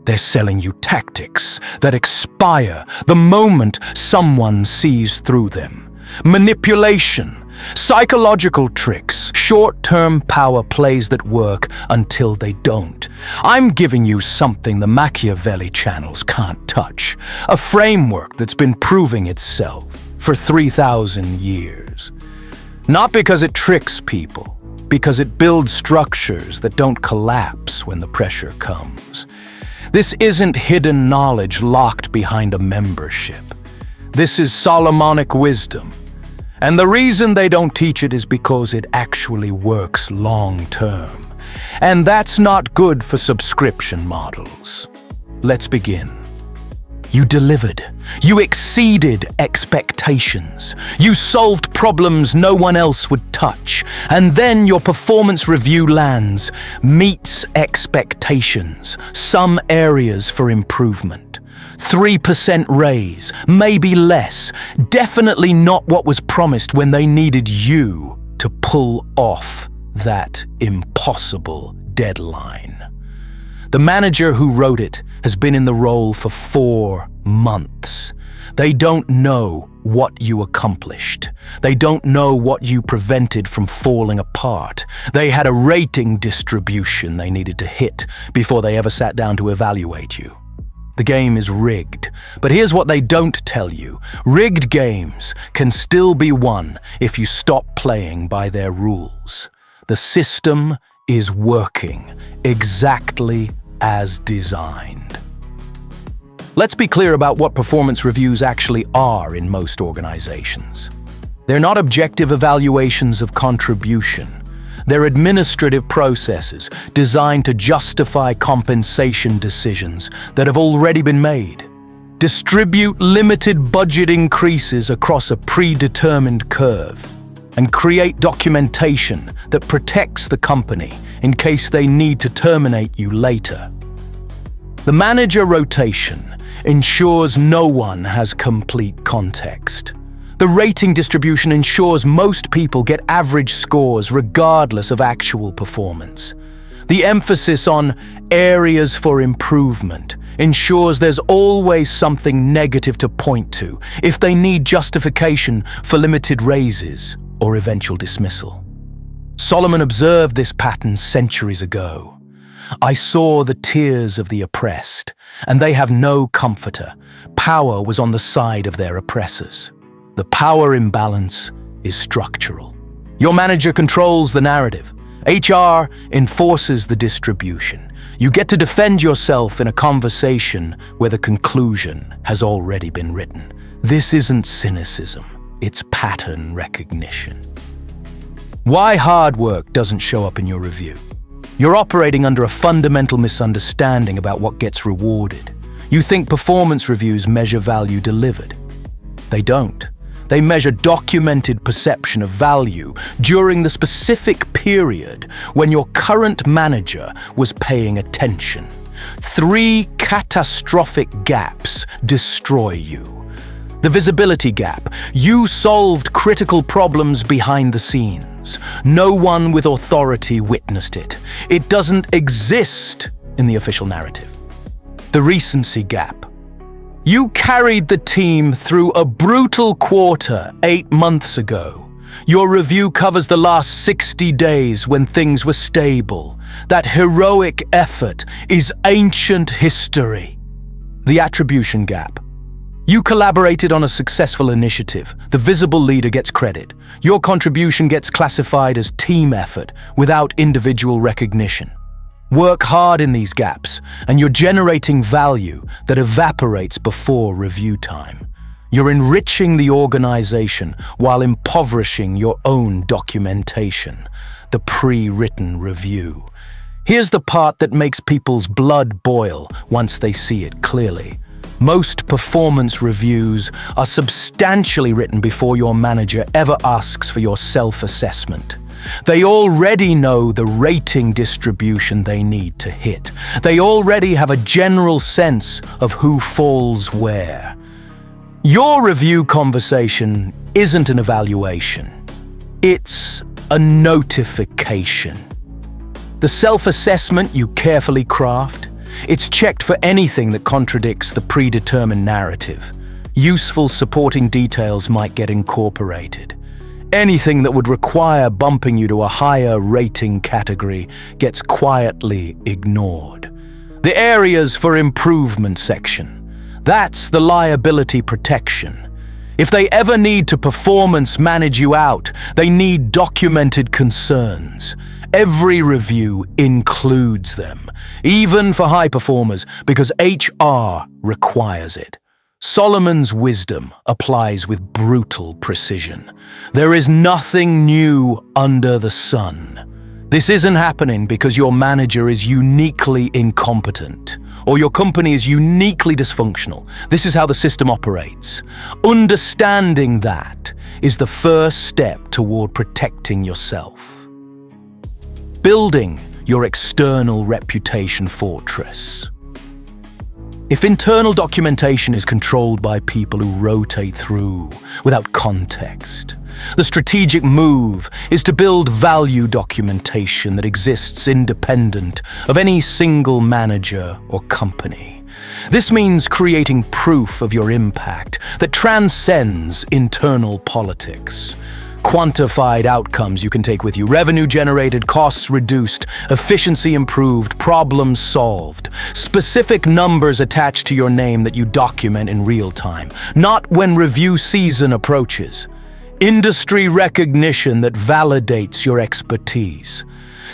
They're selling you tactics that expire the moment someone sees through them. Manipulation, psychological tricks, short-term power plays that work until they don't. I'm giving you something the Machiavelli channels can't touch. A framework that's been proving itself for 3,000 years. Not because it tricks people, because it builds structures that don't collapse when the pressure comes. This isn't hidden knowledge locked behind a membership. This is Solomonic wisdom. And the reason they don't teach it is because it actually works long-term. And that's not good for subscription models. Let's begin. You delivered. You exceeded expectations. You solved problems no one else would touch. And then your performance review lands, meets expectations, some areas for improvement. 3% raise, maybe less, definitely not what was promised when they needed you to pull off that impossible deadline. The manager who wrote it has been in the role for 4 months. They don't know what you accomplished. They don't know what you prevented from falling apart. They had a rating distribution they needed to hit before they ever sat down to evaluate you. The game is rigged, but here's what they don't tell you. Rigged games can still be won if you stop playing by their rules. The system is working exactly as designed. Let's be clear about what performance reviews actually are in most organizations. They're not objective evaluations of contribution. They're administrative processes designed to justify compensation decisions that have already been made. Distribute limited budget increases across a predetermined curve, and create documentation that protects the company in case they need to terminate you later. The manager rotation ensures no one has complete context. The rating distribution ensures most people get average scores regardless of actual performance. The emphasis on areas for improvement ensures there's always something negative to point to if they need justification for limited raises or eventual dismissal. Solomon observed this pattern centuries ago. I saw the tears of the oppressed, and they have no comforter. Power was on the side of their oppressors. The power imbalance is structural. Your manager controls the narrative. HR enforces the distribution. You get to defend yourself in a conversation where the conclusion has already been written. This isn't cynicism, it's pattern recognition. Why hard work doesn't show up in your review? You're operating under a fundamental misunderstanding about what gets rewarded. You think performance reviews measure value delivered. They don't. They measure documented perception of value during the specific period when your current manager was paying attention. 3 catastrophic gaps destroy you. The visibility gap. You solved critical problems behind the scenes. No one with authority witnessed it. It doesn't exist in the official narrative. The recency gap. You carried the team through a brutal quarter 8 months ago. Your review covers the last 60 days when things were stable. That heroic effort is ancient history. The attribution gap. You collaborated on a successful initiative. The visible leader gets credit. Your contribution gets classified as team effort without individual recognition. Work hard in these gaps, and you're generating value that evaporates before review time. You're enriching the organization while impoverishing your own documentation, the pre-written review. Here's the part that makes people's blood boil once they see it clearly. Most performance reviews are substantially written before your manager ever asks for your self-assessment. They already know the rating distribution they need to hit. They already have a general sense of who falls where. Your review conversation isn't an evaluation. It's a notification. The self-assessment you carefully craft It's checked for anything that contradicts the predetermined narrative. Useful supporting details might get incorporated. Anything that would require bumping you to a higher rating category gets quietly ignored. The areas for improvement section. That's the liability protection. If they ever need to performance manage you out, they need documented concerns. Every review includes them, even for high performers, because HR requires it. Solomon's wisdom applies with brutal precision. There is nothing new under the sun. This isn't happening because your manager is uniquely incompetent or your company is uniquely dysfunctional. This is how the system operates. Understanding that is the first step toward protecting yourself. Building your external reputation fortress. If internal documentation is controlled by people who rotate through without context, the strategic move is to build value documentation that exists independent of any single manager or company. This means creating proof of your impact that transcends internal politics. Quantified outcomes you can take with you: revenue generated, costs reduced, efficiency improved, problems solved. Specific numbers attached to your name that you document in real time, not when review season approaches. Industry recognition that validates your expertise.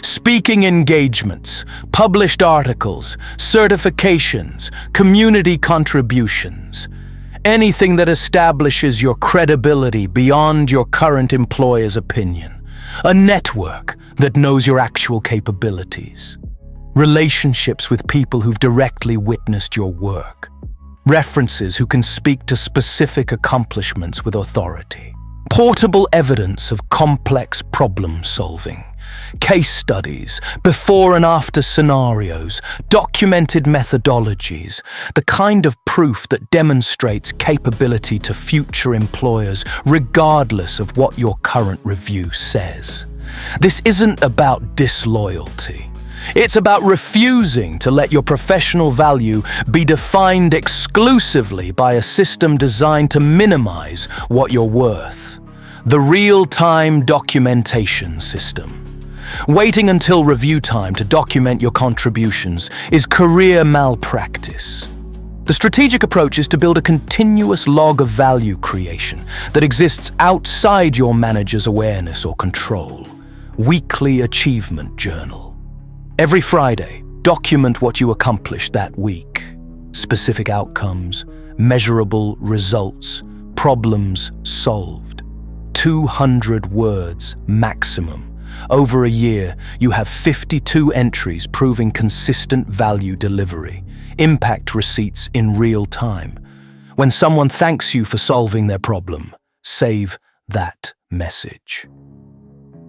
Speaking engagements, published articles, certifications, community contributions. Anything that establishes your credibility beyond your current employer's opinion. A network that knows your actual capabilities. Relationships with people who've directly witnessed your work. References who can speak to specific accomplishments with authority. Portable evidence of complex problem solving. Case studies, before and after scenarios, documented methodologies, the kind of proof that demonstrates capability to future employers regardless of what your current review says. This isn't about disloyalty. It's about refusing to let your professional value be defined exclusively by a system designed to minimize what you're worth. The real-time documentation system. Waiting until review time to document your contributions is career malpractice. The strategic approach is to build a continuous log of value creation that exists outside your manager's awareness or control. Weekly achievement journal. Every Friday, document what you accomplished that week. Specific outcomes, measurable results, problems solved. 200 words maximum. Over a year, you have 52 entries proving consistent value delivery, impact receipts in real time. When someone thanks you for solving their problem, save that message.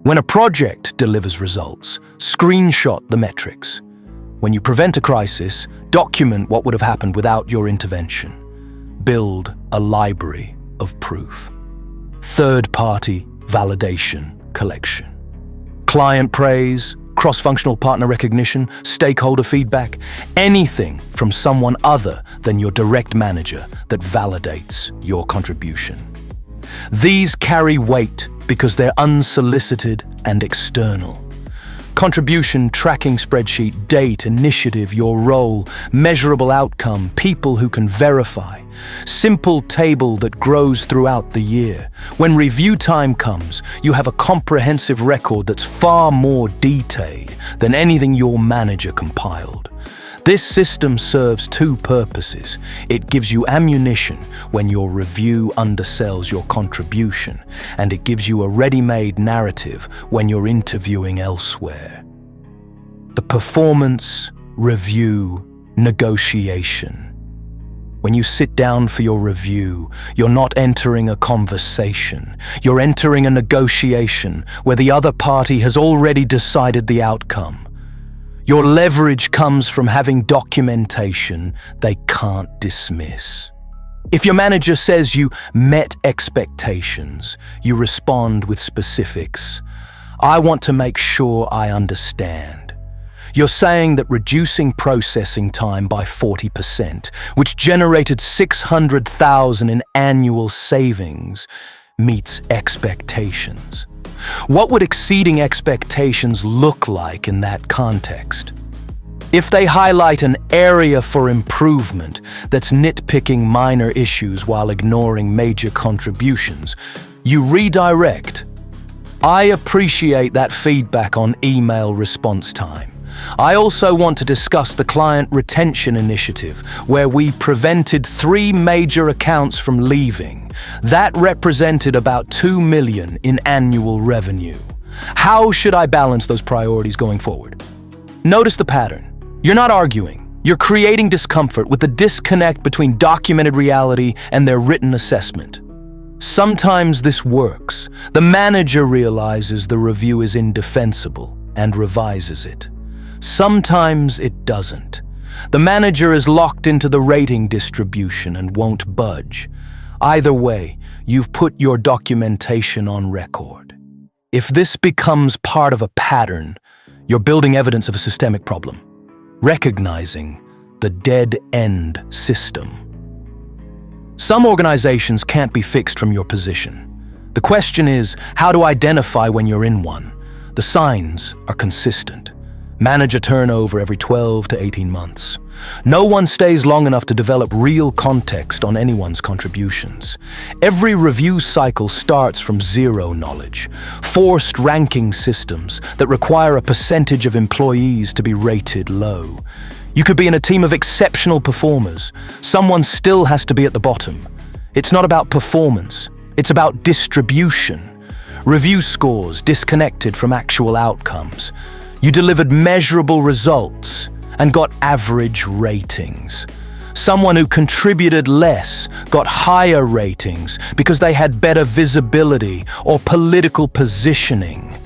When a project delivers results, screenshot the metrics. When you prevent a crisis, document what would have happened without your intervention. Build a library of proof. Third-party validation collection. Client praise, cross-functional partner recognition, stakeholder feedback, anything from someone other than your direct manager that validates your contribution. These carry weight because they're unsolicited and external. Contribution tracking spreadsheet, date, initiative, your role, measurable outcome, people who can verify. Simple table that grows throughout the year. When review time comes, you have a comprehensive record that's far more detailed than anything your manager compiled. This system serves two purposes. It gives you ammunition when your review undersells your contribution, and it gives you a ready-made narrative when you're interviewing elsewhere. The performance review negotiation. When you sit down for your review, you're not entering a conversation. You're entering a negotiation where the other party has already decided the outcome. Your leverage comes from having documentation they can't dismiss. If your manager says you met expectations, you respond with specifics. I want to make sure I understand. You're saying that reducing processing time by 40%, which generated $600,000 in annual savings, meets expectations. What would exceeding expectations look like in that context? If they highlight an area for improvement that's nitpicking minor issues while ignoring major contributions, you redirect. I appreciate that feedback on email response time. I also want to discuss the client retention initiative, where we prevented 3 major accounts from leaving. That represented about $2 million in annual revenue. How should I balance those priorities going forward? Notice the pattern. You're not arguing. You're creating discomfort with the disconnect between documented reality and their written assessment. Sometimes this works. The manager realizes the review is indefensible and revises it. Sometimes it doesn't. The manager is locked into the rating distribution and won't budge. Either way, you've put your documentation on record. If this becomes part of a pattern, you're building evidence of a systemic problem, recognizing the dead-end system. Some organizations can't be fixed from your position. The question is how to identify when you're in one. The signs are consistent. Manager turnover every 12 to 18 months. No one stays long enough to develop real context on anyone's contributions. Every review cycle starts from zero knowledge. Forced ranking systems that require a percentage of employees to be rated low. You could be in a team of exceptional performers. Someone still has to be at the bottom. It's not about performance. It's about distribution. Review scores disconnected from actual outcomes. You delivered measurable results and got average ratings. Someone who contributed less got higher ratings because they had better visibility or political positioning.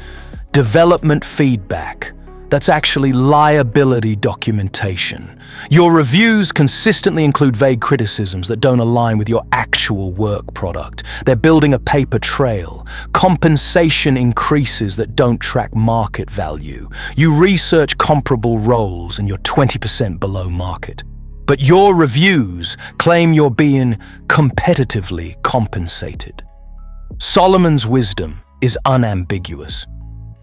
Development feedback. That's actually liability documentation. Your reviews consistently include vague criticisms that don't align with your actual work product. They're building a paper trail. Compensation increases that don't track market value. You research comparable roles and you're 20% below market. But your reviews claim you're being competitively compensated. Solomon's wisdom is unambiguous.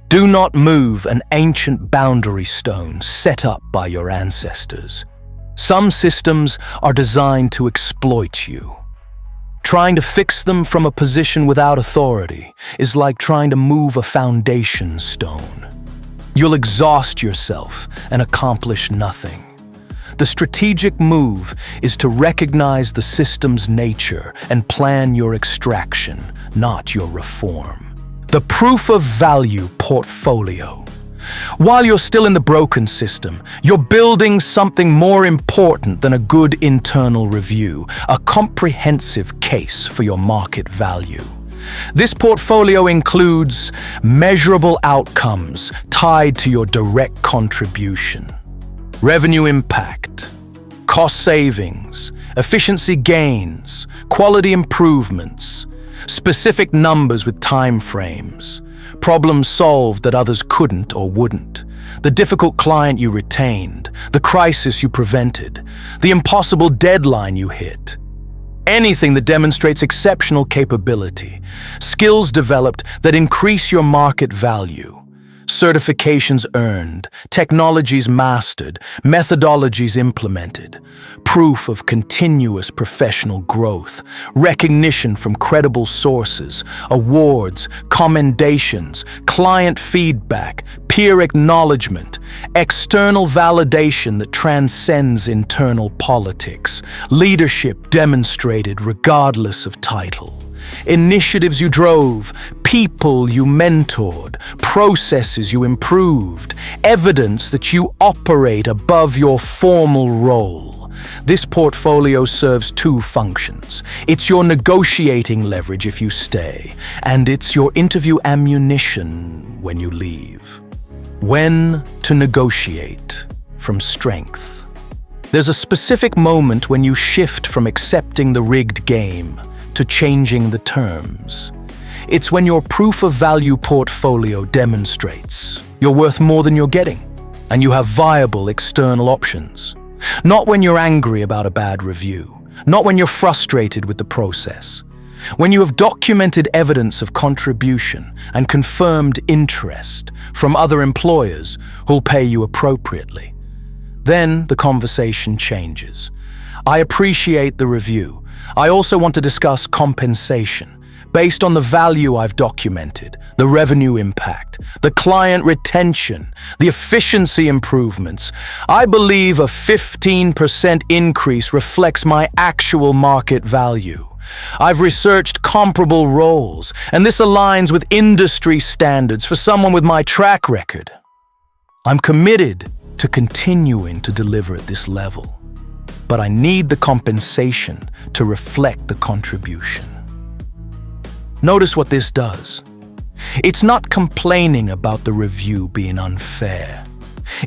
Do not move an ancient boundary stone set up by your ancestors. Some systems are designed to exploit you. Trying to fix them from a position without authority is like trying to move a foundation stone. You'll exhaust yourself and accomplish nothing. The strategic move is to recognize the system's nature and plan your extraction, not your reform. The proof of value portfolio. While you're still in the broken system, you're building something more important than a good internal review, a comprehensive case for your market value. This portfolio includes measurable outcomes tied to your direct contribution, revenue impact, cost savings, efficiency gains, quality improvements, specific numbers with time frames, problems solved that others couldn't or wouldn't, the difficult client you retained, the crisis you prevented, the impossible deadline you hit. Anything that demonstrates exceptional capability, skills developed that increase your market value, certifications earned, technologies mastered, methodologies implemented, proof of continuous professional growth, recognition from credible sources, awards, commendations, client feedback, peer acknowledgement, external validation that transcends internal politics, leadership demonstrated regardless of title. Initiatives you drove, people you mentored, processes you improved, evidence that you operate above your formal role. This portfolio serves 2 functions. It's your negotiating leverage if you stay, and it's your interview ammunition when you leave. When to negotiate from strength. There's a specific moment when you shift from accepting the rigged game to changing the terms. It's when your proof of value portfolio demonstrates you're worth more than you're getting. and you have viable external options. Not when you're angry about a bad review, not when you're frustrated with the process. When you have documented evidence of contribution and confirmed interest from other employers who'll pay you appropriately, then the conversation changes. I appreciate the review. I also want to discuss compensation based on the value I've documented, the revenue impact, the client retention, the efficiency improvements. I believe a 15% increase reflects my actual market value. I've researched comparable roles, and this aligns with industry standards for someone with my track record. I'm committed to continuing to deliver at this level, but I need the compensation to reflect the contribution. Notice what this does. It's not complaining about the review being unfair.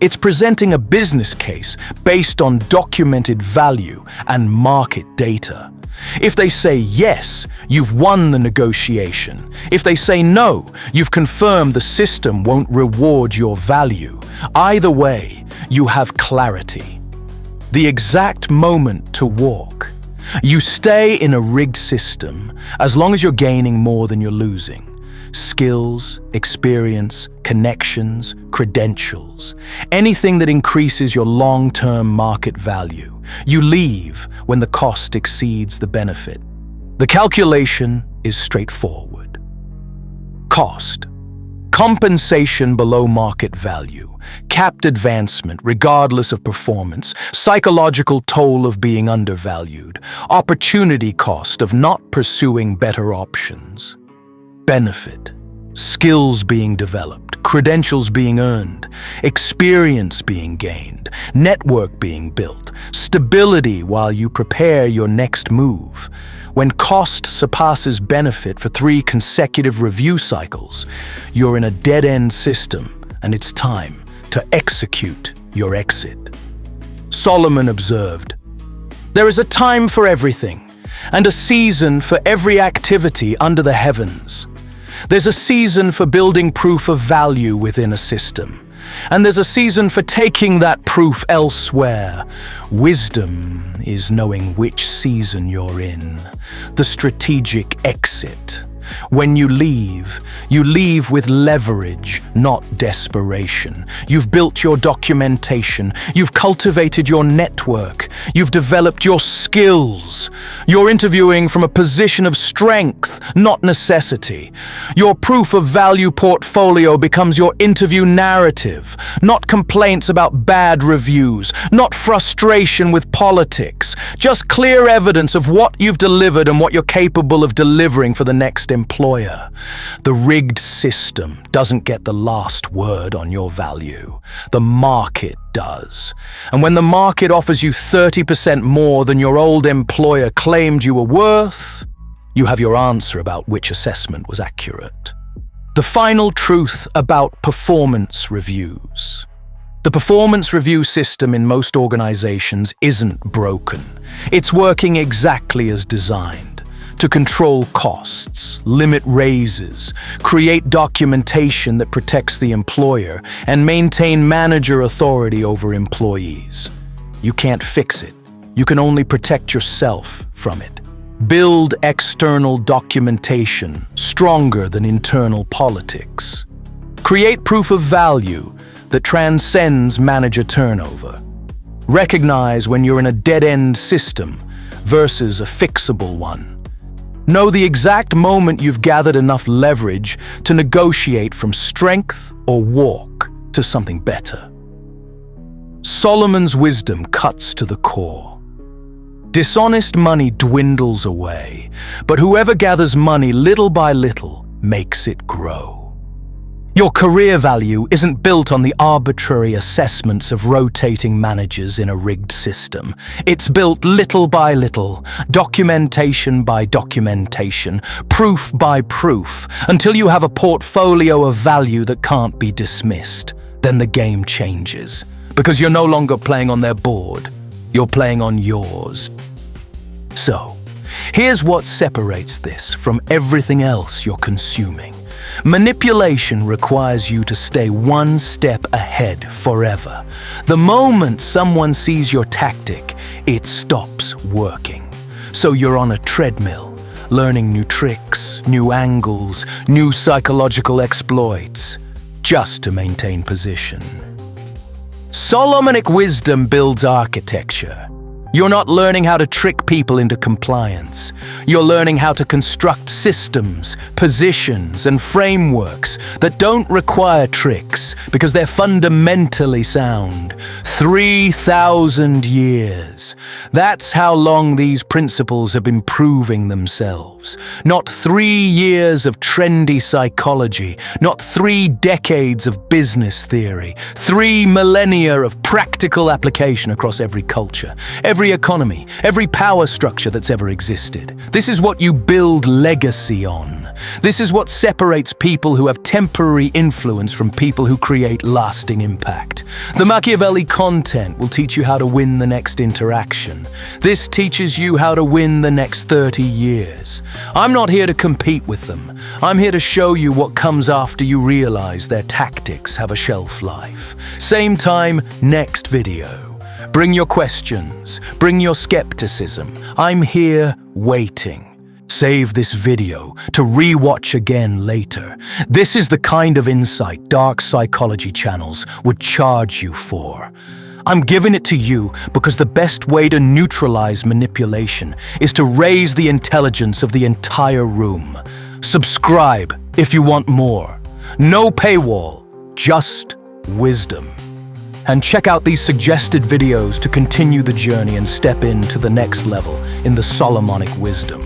It's presenting a business case based on documented value and market data. If they say yes, you've won the negotiation. If they say no, you've confirmed the system won't reward your value. Either way, you have clarity. The exact moment to walk. You stay in a rigged system as long as you're gaining more than you're losing. Skills, experience, connections, credentials, anything that increases your long-term market value. You leave when the cost exceeds the benefit. The calculation is straightforward. Cost. Compensation below market value, capped advancement regardless of performance, psychological toll of being undervalued, opportunity cost of not pursuing better options. Benefit. Skills being developed, credentials being earned, experience being gained, network being built, stability while you prepare your next move. When cost surpasses benefit for 3 consecutive review cycles, you're in a dead-end system, and it's time to execute your exit. Solomon observed, "There is a time for everything, and a season for every activity under the heavens. There's a season for building proof of value within a system, and there's a season for taking that proof elsewhere. Wisdom is knowing which season you're in, the strategic exit. When you leave with leverage, not desperation. You've built your documentation, you've cultivated your network, you've developed your skills. You're interviewing from a position of strength, not necessity. Your proof of value portfolio becomes your interview narrative, not complaints about bad reviews, not frustration with politics, just clear evidence of what you've delivered and what you're capable of delivering for the next employer. The rigged system doesn't get the last word on your value. The market does. And when the market offers you 30% more than your old employer claimed you were worth, you have your answer about which assessment was accurate. The final truth about performance reviews. The performance review system in most organizations isn't broken. It's working exactly as designed. To control costs, limit raises, create documentation that protects the employer, and maintain manager authority over employees. You can't fix it. You can only protect yourself from it. Build external documentation stronger than internal politics. Create proof of value that transcends manager turnover. Recognize when you're in a dead-end system versus a fixable one. Know the exact moment you've gathered enough leverage to negotiate from strength or walk to something better. Solomon's wisdom cuts to the core. Dishonest money dwindles away, but whoever gathers money little by little makes it grow. Your career value isn't built on the arbitrary assessments of rotating managers in a rigged system. It's built little by little, documentation by documentation, proof by proof, until you have a portfolio of value that can't be dismissed. Then the game changes, because you're no longer playing on their board, you're playing on yours. So, here's what separates this from everything else you're consuming. Manipulation requires you to stay one step ahead forever. The moment someone sees your tactic, it stops working. So you're on a treadmill, learning new tricks, new angles, new psychological exploits, just to maintain position. Solomonic wisdom builds architecture. You're not learning how to trick people into compliance. You're learning how to construct systems, positions, and frameworks that don't require tricks because they're fundamentally sound. 3,000 years. That's how long these principles have been proving themselves. Not 3 years of trendy psychology, not 3 decades of business theory, 3 millennia of practical application across every culture, every economy, every power structure that's ever existed. This is what you build legacy on. This is what separates people who have temporary influence from people who create lasting impact. The Machiavelli content will teach you how to win the next interaction. This teaches you how to win the next 30 years. I'm not here to compete with them. I'm here to show you what comes after you realize their tactics have a shelf life. Same time, next video. Bring your questions, bring your skepticism. I'm here waiting. Save this video to re-watch again later. This is the kind of insight dark psychology channels would charge you for. I'm giving it to you because the best way to neutralize manipulation is to raise the intelligence of the entire room. Subscribe if you want more. No paywall, just wisdom. And check out these suggested videos to continue the journey and step into the next level in the Solomonic wisdom.